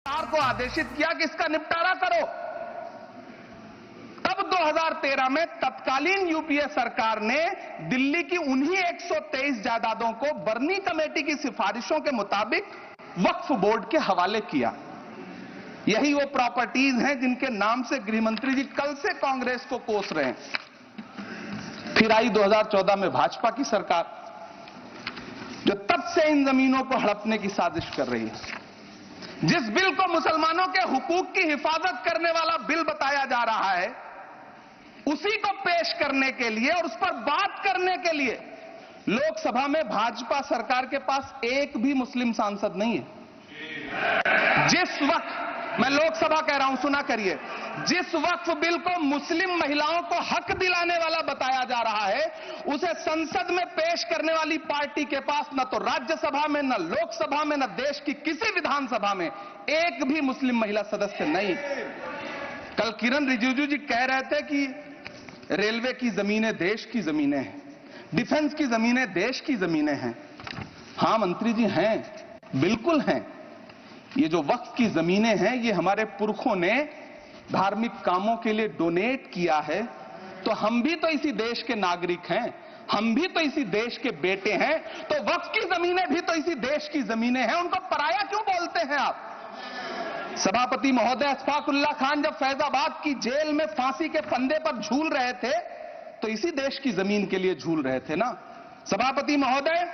सरकार को आदेशित किया कि इसका निपटारा करो। तब 2013 में तत्कालीन यूपीए सरकार ने दिल्ली की उन्हीं 123 जायदादों को बर्नी कमेटी की सिफारिशों के मुताबिक वक्फ बोर्ड के हवाले किया। यही वो प्रॉपर्टीज हैं जिनके नाम से गृहमंत्री जी कल से कांग्रेस को कोस रहे हैं। फिर आई 2014 में भाजपा की सरकार, जो तब से इन जमीनों को हड़पने की साजिश कर रही है। जिस बिल को मुसलमानों के हुकूक की हिफाजत करने वाला बिल बताया जा रहा है, उसी को पेश करने के लिए और उस पर बात करने के लिए लोकसभा में भाजपा सरकार के पास एक भी मुस्लिम सांसद नहीं है। जिस वक्त, मैं लोकसभा कह रहा हूं, सुना करिए, जिस वक्फ बिल को मुस्लिम महिलाओं को हक दिलाने वाला बताया जा रहा है, उसे संसद में पेश करने वाली पार्टी के पास न तो राज्यसभा में, न लोकसभा में, न देश की किसी विधानसभा में एक भी मुस्लिम महिला सदस्य नहीं। कल किरण रिजिजू जी कह रहे थे कि रेलवे की जमीनें देश की जमीनें हैं, डिफेंस की जमीनें देश की जमीनें हैं। हां मंत्री जी हैं, बिल्कुल हैं। ये जो वक्फ की जमीनें हैं, ये हमारे पुरखों ने धार्मिक कामों के लिए डोनेट किया है। तो हम भी तो इसी देश के नागरिक हैं, हम भी तो इसी देश के बेटे हैं। तो वक्फ की जमीनें भी तो इसी देश की जमीनें हैं। उनको पराया क्यों बोलते हैं आप? सभापति महोदय अशफाकुल्लाह खान जब फैजाबाद की जेल में फांसी के फंदे पर झूल रहे थे, तो इसी देश की जमीन के लिए झूल रहे थे ना। सभापति महोदय,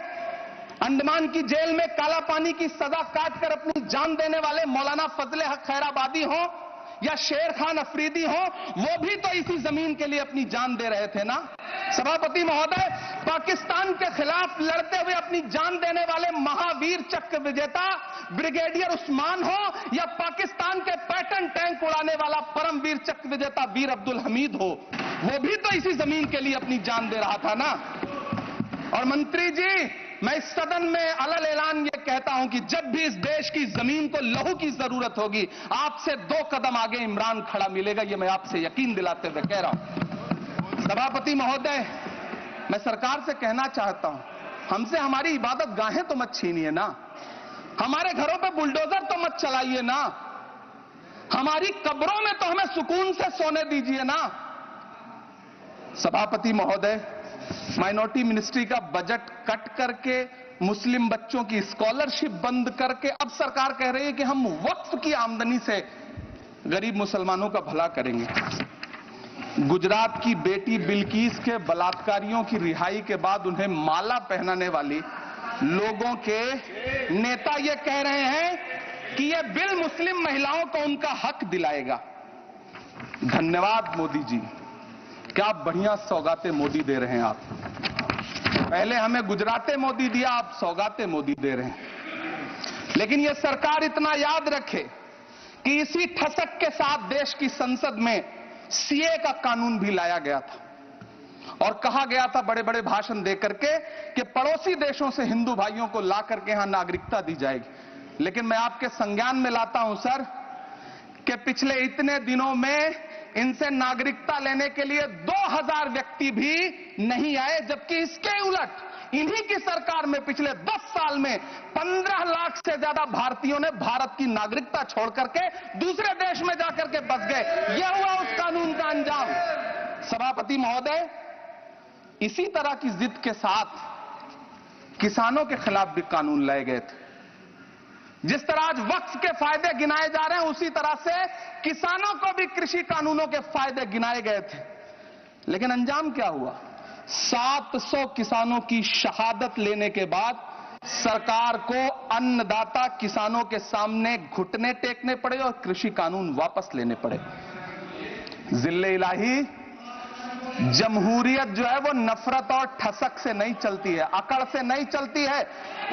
अंडमान की जेल में काला पानी की सजा काटकर अपनी जान देने वाले मौलाना फजले हक खैराबादी हो या शेर खान अफरीदी हो, वो भी तो इसी जमीन के लिए अपनी जान दे रहे थे ना। सभापति महोदय, पाकिस्तान के खिलाफ लड़ते हुए अपनी जान देने वाले महावीर चक्र विजेता ब्रिगेडियर उस्मान हो या पाकिस्तान के पैटर्न टैंक उड़ाने वाला परमवीर चक्र विजेता वीर अब्दुल हमीद हो, वो भी तो इसी जमीन के लिए अपनी जान दे रहा था ना। और मंत्री जी, मैं इस सदन में अलल ऐलान ये कहता हूं कि जब भी इस देश की जमीन को लहू की जरूरत होगी, आपसे 2 कदम आगे इमरान खड़ा मिलेगा। ये मैं आपसे यकीन दिलाते हुए कह रहा हूं। सभापति महोदय, मैं सरकार से कहना चाहता हूं, हमसे हमारी इबादत गाहें तो मत छीनिए ना, हमारे घरों पे बुलडोजर तो मत चलाइए ना, हमारी कब्रों में तो हमें सुकून से सोने दीजिए ना। सभापति महोदय, माइनॉरिटी मिनिस्ट्री का बजट कट करके, मुस्लिम बच्चों की स्कॉलरशिप बंद करके अब सरकार कह रही है कि हम वक्फ की आमदनी से गरीब मुसलमानों का भला करेंगे। गुजरात की बेटी बिल्किस के बलात्कारियों की रिहाई के बाद उन्हें माला पहनाने वाली लोगों के नेता ये कह रहे हैं कि यह बिल मुस्लिम महिलाओं को उनका हक दिलाएगा। धन्यवाद मोदी जी, क्या बढ़िया सौगातें मोदी दे रहे हैं आप। पहले हमें गुजराते मोदी दिया, आप सौगातें मोदी दे रहे हैं। लेकिन यह सरकार इतना याद रखे कि इसी ठसक के साथ देश की संसद में सीए का कानून भी लाया गया था और कहा गया था बड़े बड़े भाषण देकर के कि पड़ोसी देशों से हिंदू भाइयों को ला करके यहां नागरिकता दी जाएगी। लेकिन मैं आपके संज्ञान में लाता हूं सर कि पिछले इतने दिनों में इनसे नागरिकता लेने के लिए 2000 व्यक्ति भी नहीं आए, जबकि इसके उलट इन्हीं की सरकार में पिछले 10 साल में 15 लाख से ज्यादा भारतीयों ने भारत की नागरिकता छोड़ करके दूसरे देश में जाकर के बस गए। यह हुआ उस कानून का अंजाम। सभापति महोदय, इसी तरह की जिद के साथ किसानों के खिलाफ भी कानून लाए गए थे। जिस तरह आज वक्फ के फायदे गिनाए जा रहे हैं, उसी तरह से किसानों को भी कृषि कानूनों के फायदे गिनाए गए थे। लेकिन अंजाम क्या हुआ? 700 किसानों की शहादत लेने के बाद सरकार को अन्नदाता किसानों के सामने घुटने टेकने पड़े और कृषि कानून वापस लेने पड़े। जिल्ले इलाही, जमहूरियत जो है वो नफरत और ठसक से नहीं चलती है, अकड़ से नहीं चलती है,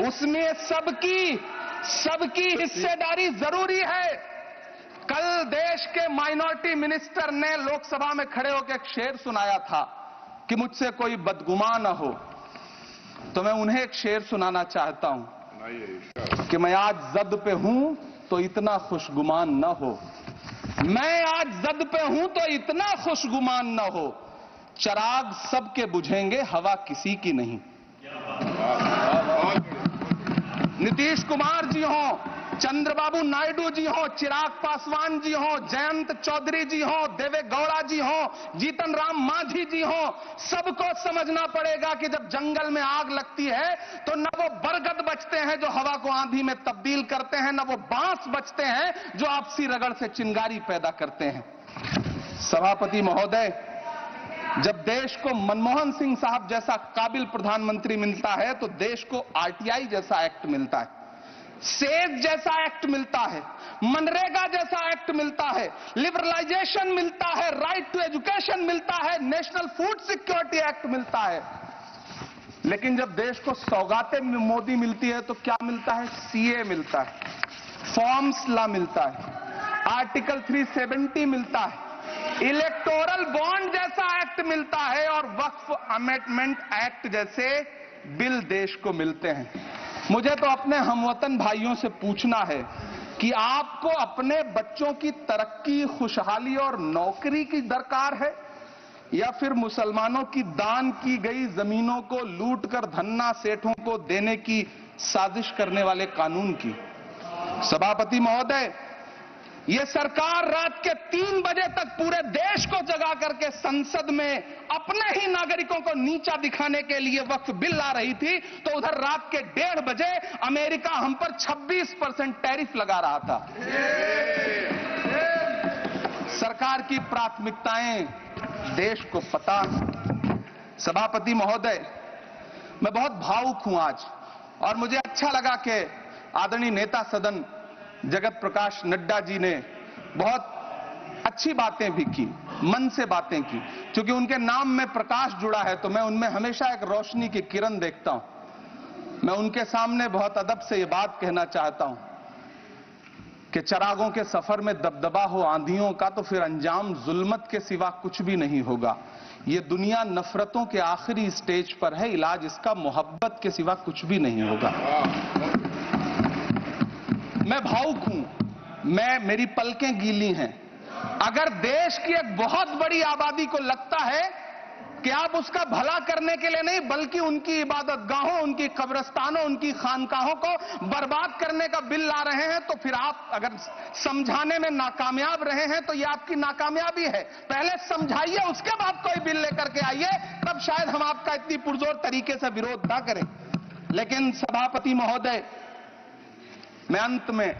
उसमें सबकी हिस्सेदारी जरूरी है। कल देश के माइनॉरिटी मिनिस्टर ने लोकसभा में खड़े होकर एक शेर सुनाया था कि मुझसे कोई बदगुमान न हो, तो मैं उन्हें एक शेर सुनाना चाहता हूं कि मैं आज जद पे हूं तो इतना खुशगुमान न हो, मैं आज जद पे हूं तो इतना खुशगुमान न हो, चराग सबके बुझेंगे हवा किसी की नहीं। नीतीश कुमार जी हों, चंद्रबाबू नायडू जी हो, चिराग पासवान जी हो, जयंत चौधरी जी हो, देवे गौड़ा जी हो, जीतन राम मांझी जी हो, सबको समझना पड़ेगा कि जब जंगल में आग लगती है तो न वो बरगद बचते हैं जो हवा को आंधी में तब्दील करते हैं, न वो बांस बचते हैं जो आपसी रगड़ से चिंगारी पैदा करते हैं। सभापति महोदय, जब देश को मनमोहन सिंह साहब जैसा काबिल प्रधानमंत्री मिलता है तो देश को आरटीआई जैसा एक्ट मिलता है, सेज जैसा एक्ट मिलता है, मनरेगा जैसा एक्ट मिलता है, लिबरलाइजेशन मिलता है, राइट टू एजुकेशन मिलता है, नेशनल फूड सिक्योरिटी एक्ट मिलता है। लेकिन जब देश को सौगातें मोदी मिलती है तो क्या मिलता है? सीए मिलता है, फॉर्म्स लॉ मिलता है, आर्टिकल 370 मिलता है, इलेक्टोरल बॉन्ड जैसा एक्ट मिलता है और वक्फ अमेंडमेंट एक्ट जैसे बिल देश को मिलते हैं। मुझे तो अपने हमवतन भाइयों से पूछना है कि आपको अपने बच्चों की तरक्की, खुशहाली और नौकरी की दरकार है या फिर मुसलमानों की दान की गई जमीनों को लूटकर धन्ना सेठों को देने की साजिश करने वाले कानून की? सभापति महोदय, ये सरकार रात के 3 बजे तक पूरे देश को जगा करके संसद में अपने ही नागरिकों को नीचा दिखाने के लिए वक्फ बिल ला रही थी, तो उधर रात के 1:30 बजे अमेरिका हम पर 26% टैरिफ लगा रहा था। सरकार की प्राथमिकताएं देश को पता। सभापति महोदय, मैं बहुत भावुक हूं आज, और मुझे अच्छा लगा कि आदरणीय नेता सदन जगत प्रकाश नड्डा जी ने बहुत अच्छी बातें भी की, मन से बातें की। क्योंकि उनके नाम में प्रकाश जुड़ा है तो मैं उनमें हमेशा एक रोशनी की किरण देखता हूं। मैं उनके सामने बहुत अदब से ये बात कहना चाहता हूं कि चिरागों के सफर में दबदबा हो आंधियों का तो फिर अंजाम जुल्मत के सिवा कुछ भी नहीं होगा। ये दुनिया नफरतों के आखिरी स्टेज पर है, इलाज इसका मोहब्बत के सिवा कुछ भी नहीं होगा। मैं भावुक हूं, मेरी पलकें गीली हैं। अगर देश की एक बहुत बड़ी आबादी को लगता है कि आप उसका भला करने के लिए नहीं बल्कि उनकी इबादतगाहों, उनकी कब्रिस्तानों, उनकी खानकाहों को बर्बाद करने का बिल ला रहे हैं, तो फिर आप अगर समझाने में नाकामयाब रहे हैं तो यह आपकी नाकामयाबी है। पहले समझाइए, उसके बाद कोई बिल लेकर के आइए, तब शायद हम आपका इतनी पुरजोर तरीके से विरोध ना करें। लेकिन सभापति महोदय, मैं अंत में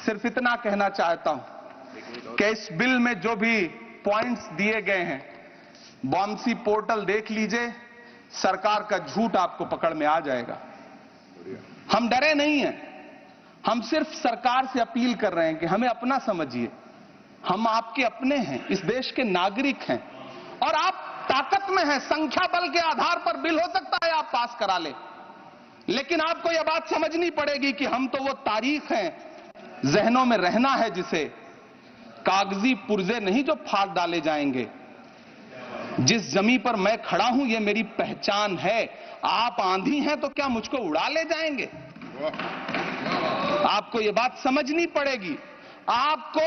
सिर्फ इतना कहना चाहता हूं कि इस बिल में जो भी पॉइंट्स दिए गए हैं, बॉम्सी पोर्टल देख लीजिए, सरकार का झूठ आपको पकड़ में आ जाएगा। हम डरे नहीं हैं, हम सिर्फ सरकार से अपील कर रहे हैं कि हमें अपना समझिए। हम आपके अपने हैं, इस देश के नागरिक हैं और आप ताकत में हैं। संख्या बल के आधार पर बिल हो सकता है आप पास करा ले, लेकिन आपको यह बात समझनी पड़ेगी कि हम तो वो तारीख हैं, जहनों में रहना है जिसे, कागजी पुर्जे नहीं जो फाड़ डाले जाएंगे। जिस जमी पर मैं खड़ा हूं ये मेरी पहचान है। आप आंधी हैं तो क्या मुझको उड़ा ले जाएंगे? आपको यह बात समझनी पड़ेगी। आपको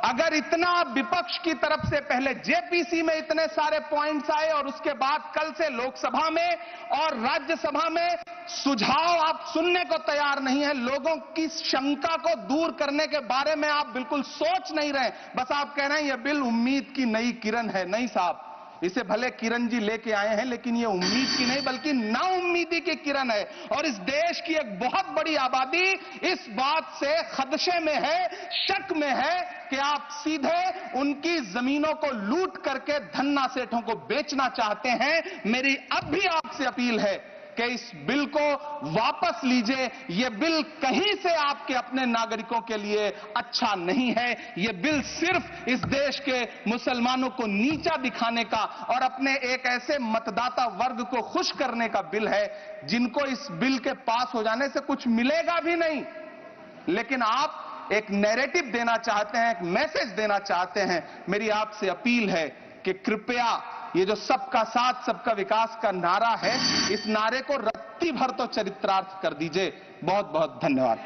अगर इतना विपक्ष की तरफ से पहले जेपीसी में इतने सारे पॉइंट्स आए और उसके बाद कल से लोकसभा में और राज्यसभा में सुझाव आप सुनने को तैयार नहीं है, लोगों की शंका को दूर करने के बारे में आप बिल्कुल सोच नहीं रहे, बस आप कह रहे हैं यह बिल उम्मीद की नई किरण है। नहीं साहब, इसे भले किरण जी लेके आए हैं लेकिन ये उम्मीद की नहीं बल्कि नाउम्मीदी की किरण है। और इस देश की एक बहुत बड़ी आबादी इस बात से खदशे में है, शक में है कि आप सीधे उनकी जमीनों को लूट करके धन्ना सेठों को बेचना चाहते हैं। मेरी अब भी आपसे अपील है कि इस बिल को वापस लीजिए। यह बिल कहीं से आपके अपने नागरिकों के लिए अच्छा नहीं है। यह बिल सिर्फ इस देश के मुसलमानों को नीचा दिखाने का और अपने एक ऐसे मतदाता वर्ग को खुश करने का बिल है जिनको इस बिल के पास हो जाने से कुछ मिलेगा भी नहीं, लेकिन आप एक नैरेटिव देना चाहते हैं, एक मैसेज देना चाहते हैं। मेरी आपसे अपील है कि कृपया ये जो सबका साथ सबका विकास का नारा है, इस नारे को रत्ती भर तो चरितार्थ कर दीजिए। बहुत बहुत धन्यवाद।